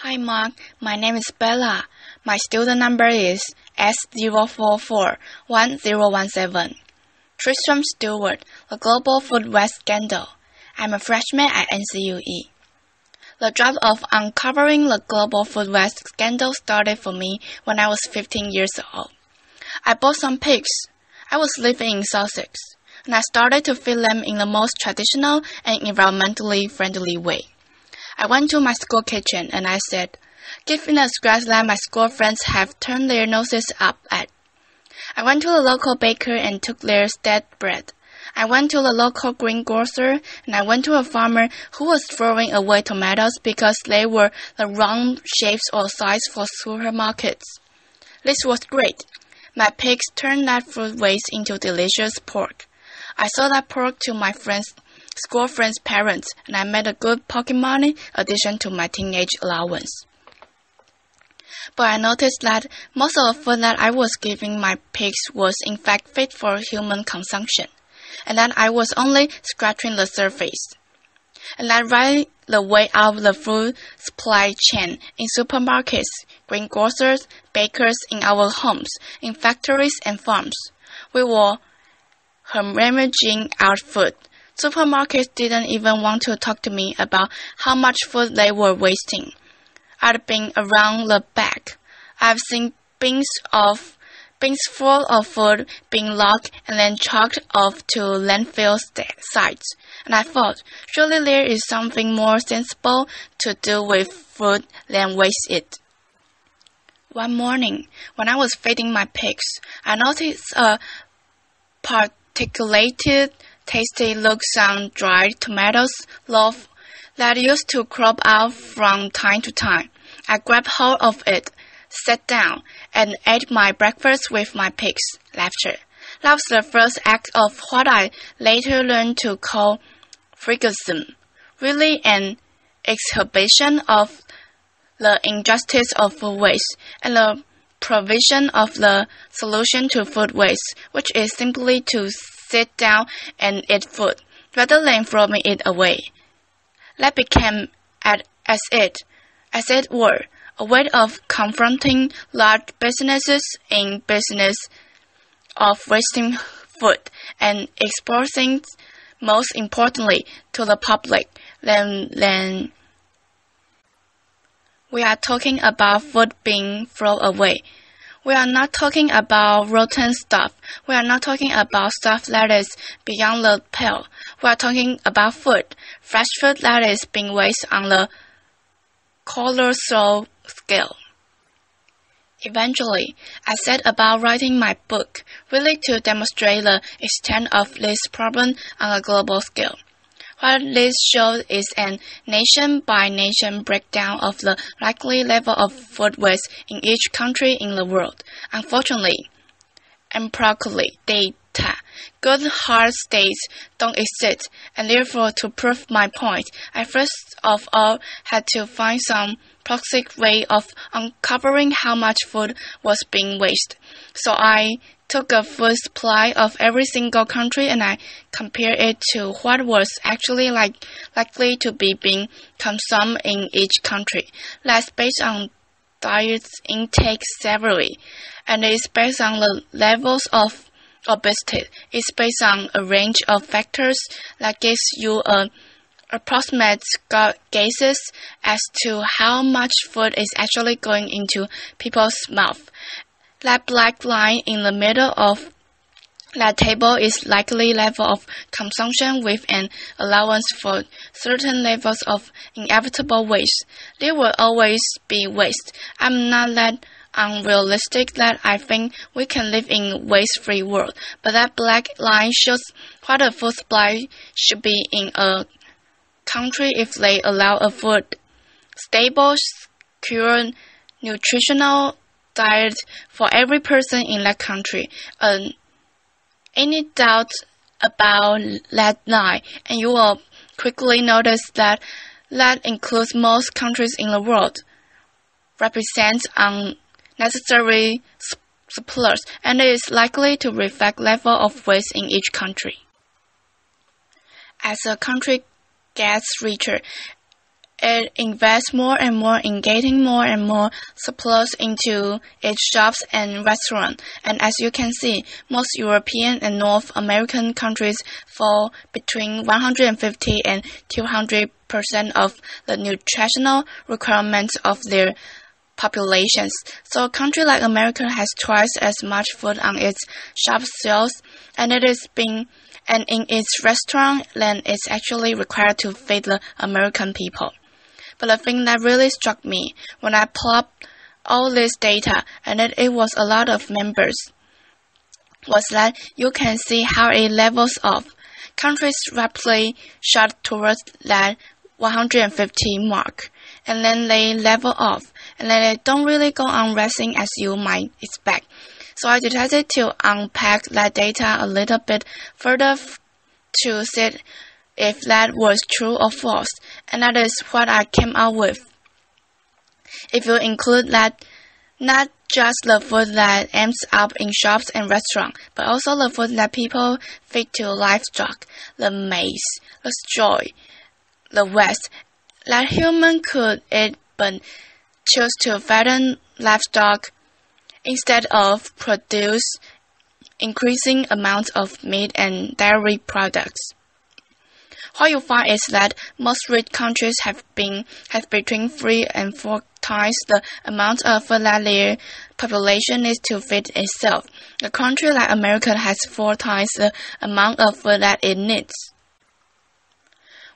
Hi Mark, my name is Bella. My student number is S0441017. Tristram Stuart, the Global Food Waste Scandal. I'm a freshman at NCUE. The job of uncovering the global food waste scandal started for me when I was 15 years old. I bought some pigs. I was living in Sussex, and I started to feed them in the most traditional and environmentally friendly way. I went to my school kitchen and I said, "Give me the scraps that my school friends have turned their noses up at." I went to the local baker and took their stale bread. I went to the local greengrocer and I went to a farmer who was throwing away tomatoes because they were the wrong shapes or size for supermarkets. This was great. My pigs turned that food waste into delicious pork. I sold that pork to my school friends' parents, and I made a good pocket money addition to my teenage allowance. But I noticed that most of the food that I was giving my pigs was in fact fit for human consumption, and that I was only scratching the surface. And that right the way out of the food supply chain in supermarkets, greengrocers, bakers, in our homes, in factories and farms, we were hemorrhaging out food. Supermarkets didn't even want to talk to me about how much food they were wasting. I'd been around the back. I've seen bins full of food being locked and then trucked off to landfill sites. And I thought, surely there is something more sensible to do with food than waste it. One morning, when I was feeding my pigs, I noticed a particulated tasty looks on dried tomatoes loaf that used to crop out from time to time. I grabbed hold of it, sat down, and ate my breakfast with my pigs. Laughter. That was the first act of what I later learned to call freakism, really an exhibition of the injustice of food waste and the provision of the solution to food waste, which is simply to sit down and eat food, rather than throwing it away. That became, as it were, a way of confronting large businesses in business of wasting food and exposing, most importantly, to the public. Then we are talking about food being thrown away. We are not talking about rotten stuff. We are not talking about stuff that is beyond the pale. We are talking about food, fresh food that is being wasted on the colossal scale. Eventually, I set about writing my book, really to demonstrate the extent of this problem on a global scale. What this shows is an nation-by-nation breakdown of the likely level of food waste in each country in the world. Unfortunately, empirically, data, good hard states don't exist, and therefore to prove my point, I first of all had to find some practical way of uncovering how much food was being wasted. So I took a food supply of every single country and I compared it to what was actually likely to be being consumed in each country. That's based on diet intake severely, and it's based on the levels of obesity. It's based on a range of factors that gives you an approximate guesses as to how much food is actually going into people's mouth. That black line in the middle of that table is likely level of consumption with an allowance for certain levels of inevitable waste. There will always be waste. I'm not that unrealistic that I think we can live in a waste-free world, but that black line shows what a food supply should be in a country if they allow a food stable, secure, nutritional diet for every person in that country. Any doubt about that line, and you will quickly notice that that includes most countries in the world, represents unnecessary surplus, and is likely to reflect level of waste in each country. As a country gets richer, It invests more and more in getting more and more surplus into its shops and restaurants. And as you can see, most European and North American countries fall between 150 and 200% of the nutritional requirements of their populations. So a country like America has twice as much food on its shop shelves, and in its restaurant than it's actually required to feed the American people. But the thing that really struck me when I plopped all this data, and it was a lot of members, was that you can see how it levels off. Countries rapidly shot towards that 150 mark, and then they level off, and then they don't really go on rising as you might expect. So I decided to unpack that data a little bit further to see if that was true or false, and that is what I came out with. If you include that, not just the food that ends up in shops and restaurants, but also the food that people feed to livestock, the maize, the straw, the waste, that human could eat but choose to fatten livestock instead of produce increasing amounts of meat and dairy products. What you find is that most rich countries have between 3 and 4 times the amount of food that their population needs to feed itself. A country like America has 4 times the amount of food that it needs.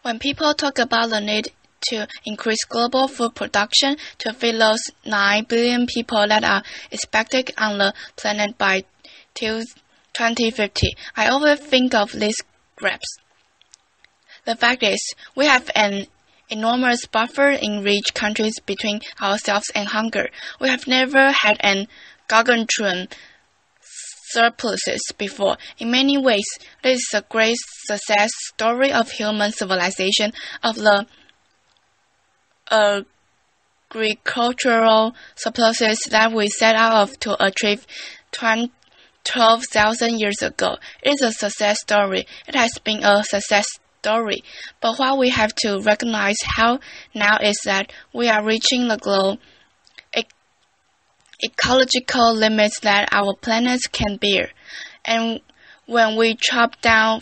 When people talk about the need to increase global food production to feed those 9 billion people that are expected on the planet by 2050, I always think of these graphs. The fact is, we have an enormous buffer in rich countries between ourselves and hunger. We have never had an gargantuan surpluses before. In many ways, this is a great success story of human civilization, of the agricultural surpluses that we set out to achieve 12,000 years ago. It is a success story. It has been a success story. But what we have to recognize now is that we are reaching the ecological limits that our planet can bear. And when we chop down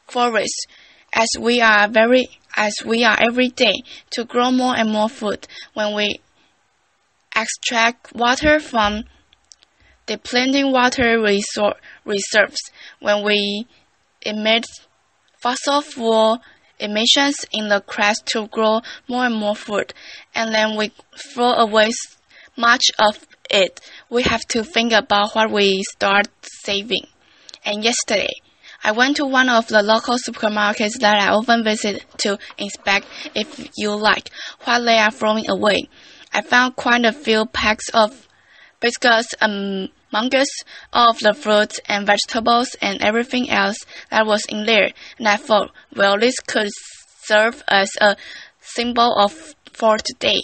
forests, as we are every day, to grow more and more food, when we extract water from depleting water reserves, when we emit fossil fuel emissions in the quest to grow more and more food, and then we throw away much of it, we have to think about what we start saving. And yesterday, I went to one of the local supermarkets that I often visit to inspect, if you like, what they are throwing away. I found quite a few packs of biscuits amongst all of the fruits and vegetables and everything else that was in there, and I thought, well, this could serve as a symbol for today.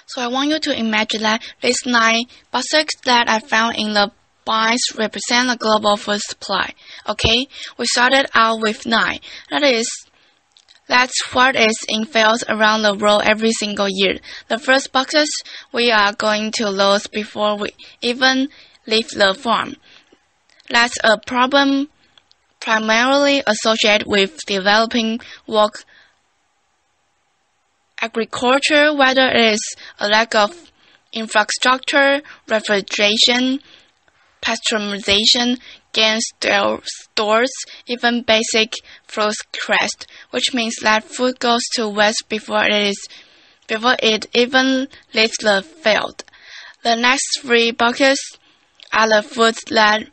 So I want you to imagine that these 9 boxes that I found in the bins represent the global food supply. Okay, we started out with 9. That's what is in fields around the world every single year. The first boxes we are going to lose before we even leave the farm. That's a problem primarily associated with developing world agriculture, whether it is a lack of infrastructure, refrigeration, pasteurization, gain stores, even basic fruit crest, which means that food goes to waste before it even leaves the field. The next 3 buckets are the foods that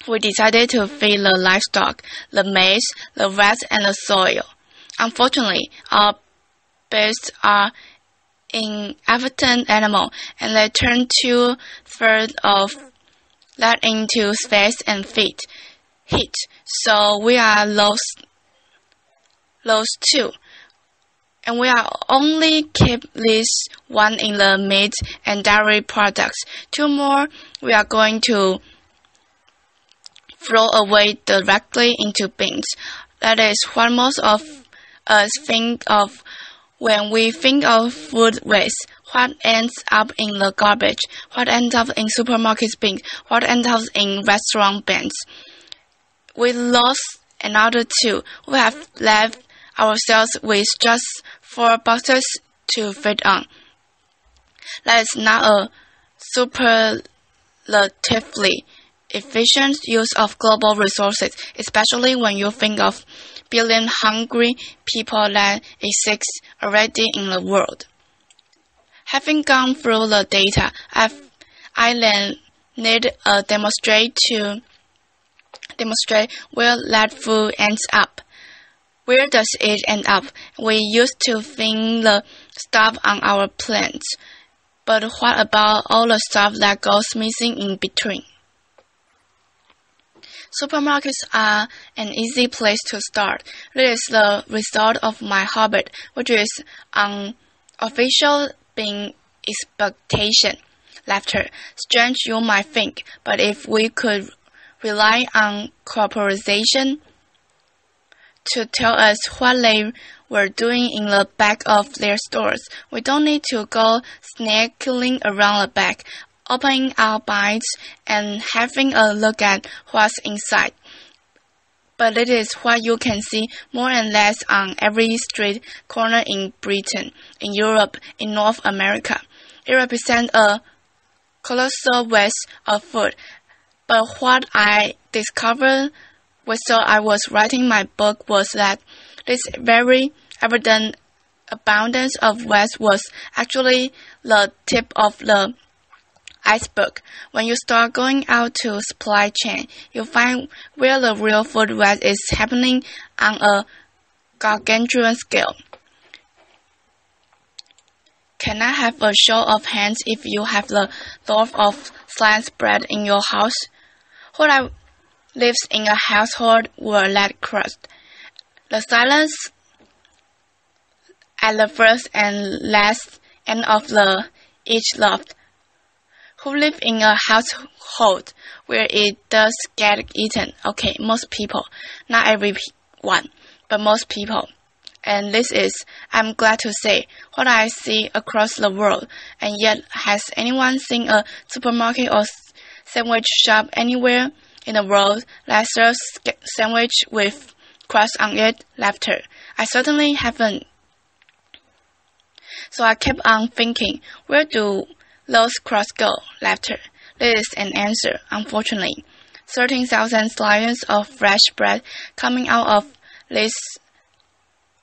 we decided to feed the livestock, the maize, the rats, and the soil. Unfortunately, our beasts are inefficient animals, and they turn 2/3 of that into space and heat. So we are lost too. And we are only keep this 1 in the meat and dairy products. 2 more we are going to throw away directly into bins. That is what most of us think of When we think of food waste, what ends up in the garbage, what ends up in supermarket bins, what ends up in restaurant bins. We lost another two. We have left ourselves with just 4 boxes to feed on. That is not a superlatively efficient use of global resources, especially when you think of billion hungry people that exist already in the world. Having gone through the data, I then need a demonstrate where that food ends up. Where does it end up? We used to think the stuff on our plates, but what about all the stuff that goes missing in between? Supermarkets are an easy place to start. This is the result of my habit, which is unofficial being expectation. Laughter. Strange you might think, but if we could rely on corporation to tell us what they were doing in the back of their stores, we don't need to go sneaking around the back, opening our bites and having a look at what's inside. But it is what you can see more and less on every street corner in Britain, in Europe, in North America. It represents a colossal waste of food. But what I discovered while I was writing my book was that this very evident abundance of waste was actually the tip of the iceberg. When you start going out to supply chain, you find where the real food waste is happening on a gargantuan scale. Can I have a show of hands if you have the loaf of sliced bread in your house? Who lives in a household where that crust? The silence at the first and last end of each loaf. Who live in a household where it does get eaten? Okay, most people. Not everyone, but most people. And this is, I'm glad to say, what I see across the world. And yet, has anyone seen a supermarket or sandwich shop anywhere in the world that serves sandwich with crust on it? Laughter. I certainly haven't. So I kept on thinking, where do those crusts go? Laughter. There is an answer, unfortunately. 13,000 slices of fresh bread coming out of this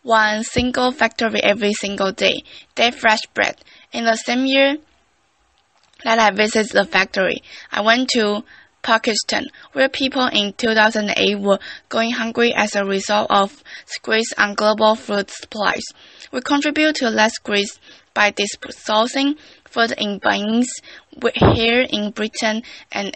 one single factory every single day. That fresh bread. In the same year that I visited the factory, I went to Pakistan, where people in 2008 were going hungry as a result of squeeze on global food supplies. We contribute to less squeeze by disposing food in bins here in Britain and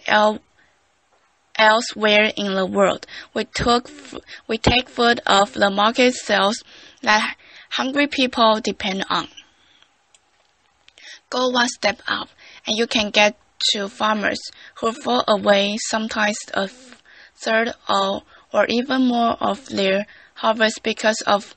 elsewhere in the world. We take food off the market sales that hungry people depend on. Go one step up, and you can get to farmers who throw away sometimes a third or even more of their harvest because of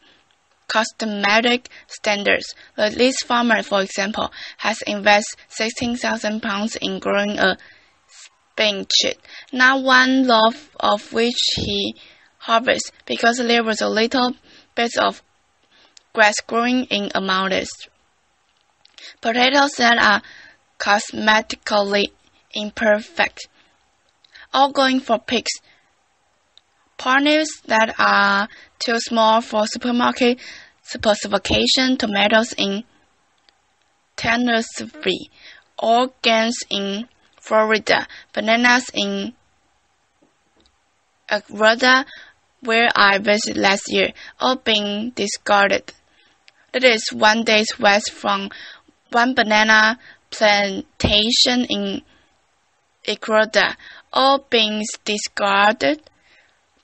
cosmetic standards. The least farmer, for example, has invested £16,000 in growing a spinach, not one loaf of which he harvests, because there was a little bit of grass growing in among it. Potatoes that are cosmetically imperfect, all going for pigs. Parsnips that are too small for supermarket specification, tomatoes in Tennessee, organs in Florida, bananas in Ecuador, where I visited last year, all being discarded. That is one day's waste from one banana plantation in Ecuador, all being discarded,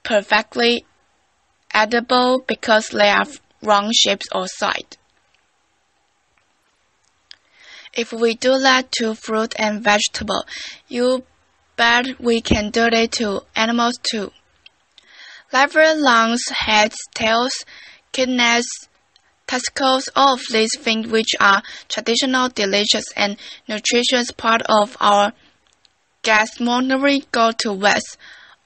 perfectly edible because they are wrong shapes or size. If we do that to fruit and vegetable, you bet we can do it to animals too. Liver, lungs, heads, tails, kidneys, testicles, all of these things which are traditional, delicious, and nutritious part of our gastronomy go to waste.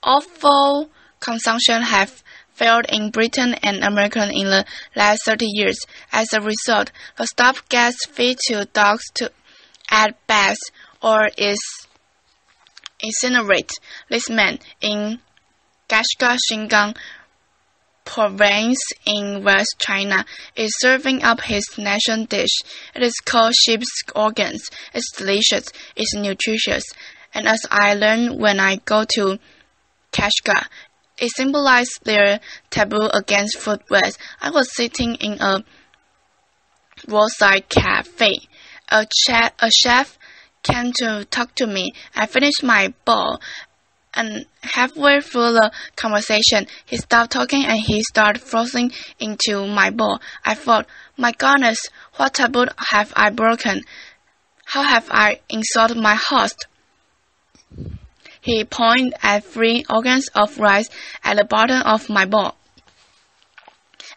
Although consumption have failed in Britain and America in the last 30 years. As a result, the stuff gets fed to dogs to at best or is incinerated. This man in Kashgar, Xinjiang province in West China is serving up his national dish. It is called sheep's organs. It's delicious, it's nutritious, and as I learned when I go to Kashgar, it symbolizes their taboo against food waste. I was sitting in a roadside cafe. A chef came to talk to me. I finished my bowl, and halfway through the conversation, he stopped talking and he started frothing into my bowl. I thought, my goodness, what taboo have I broken? How have I insulted my host? He pointed at 3 organs of rice at the bottom of my bowl.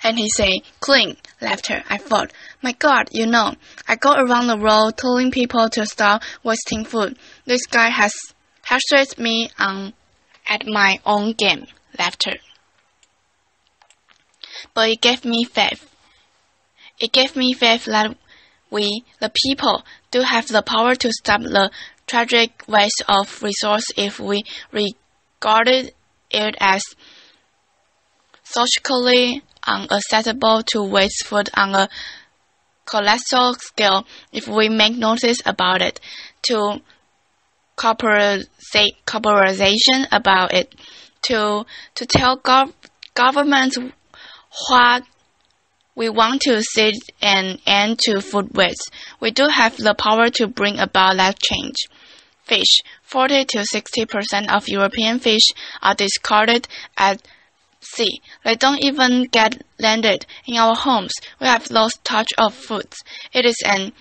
And he said, clean, laughter. I thought, my God, I go around the world telling people to stop wasting food. This guy has frustrated me at my own game, laughter. But it gave me faith. It gave me faith that we, the people, do have the power to stop the tragic waste of resource if we regarded it as socially unacceptable to waste food on a colossal scale. If we make notice about it, to corporation about it, to tell governments what we want to see an end to food waste. We do have the power to bring about that change. Fish. 40 to 60% of European fish are discarded at sea. They don't even get landed in our homes. We have lost touch of foods. It is an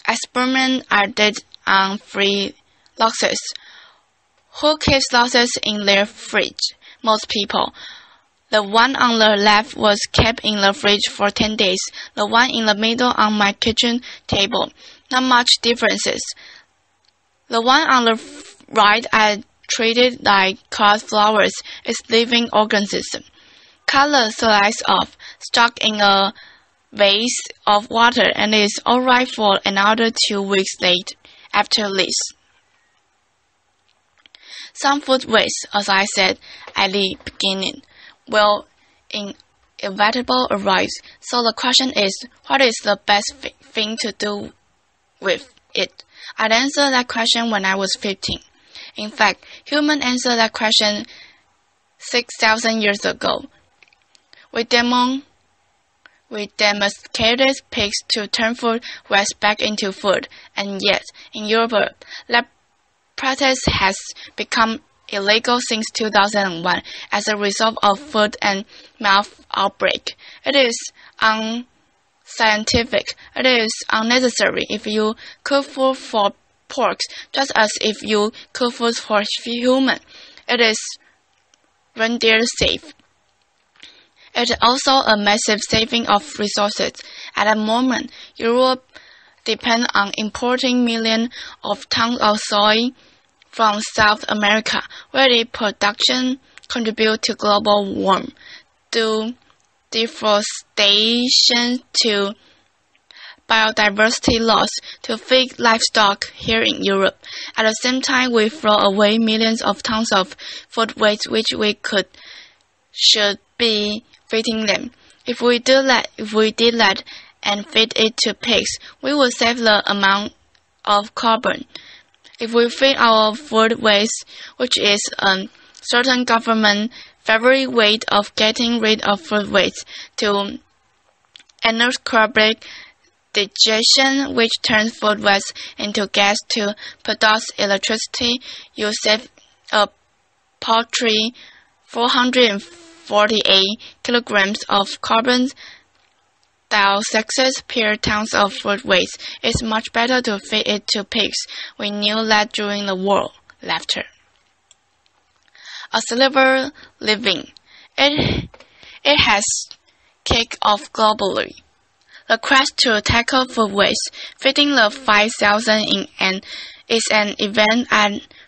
experiment I did on free lobsters. Who keeps lobsters in their fridge? Most people. The one on the left was kept in the fridge for 10 days. The one in the middle on my kitchen table. Not much differences. The one on the right I treated like cauliflowers is living organism. Cut the slice off, stuck in a vase of water, and is alright for another 2 weeks late after this. Some food waste, as I said at the beginning, will inevitably arise. So the question is, what is the best thing to do with it? I answered that question when I was 15. In fact, humans answered that question 6,000 years ago. We domesticated pigs to turn food waste back into food, and yet, in Europe, that practice has become illegal since 2001 as a result of foot and mouth outbreak. It is unscientific. It is unnecessary. If you cook food for pork, just as if you cook food for human, it is rendered safe. It is also a massive saving of resources. At the moment, Europe depends on importing millions of tons of soy from South America, where the production contributes to global warming, to deforestation, to biodiversity loss, to feed livestock here in Europe. At the same time, we throw away millions of tons of food waste which we should be feeding them. If we did that and feed it to pigs, we would save the amount of carbon. If we feed our food waste, which is a certain government favorite way of getting rid of food waste, to anaerobic digestion, which turns food waste into gas to produce electricity, you save a paltry 448 kilograms of carbon dioxide per tons of food waste. It's much better to feed it to pigs. We knew that during the war. Laughter. A silver living. It has kick off globally. The quest to tackle food waste, feeding the 5,000 is an event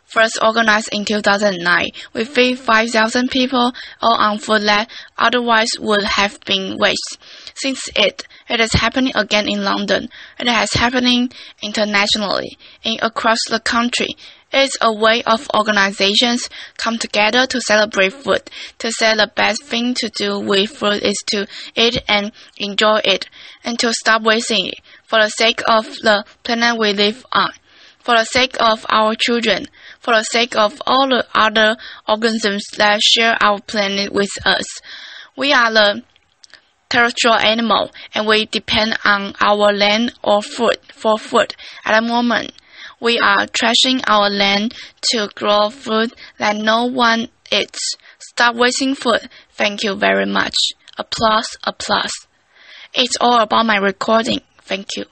first organized in 2009. We feed 5,000 people all on food that otherwise would have been waste. Since it is happening again in London. It is happening internationally across the country. It is a way of organizations come together to celebrate food, to say the best thing to do with food is to eat and enjoy it, and to stop wasting it, for the sake of the planet we live on, for the sake of our children, for the sake of all the other organisms that share our planet with us. We are the terrestrial animal, and we depend on our land for food. At the moment, we are trashing our land to grow food that no one eats. Stop wasting food. Thank you very much. Applause, applause. It's all about my recording. Thank you.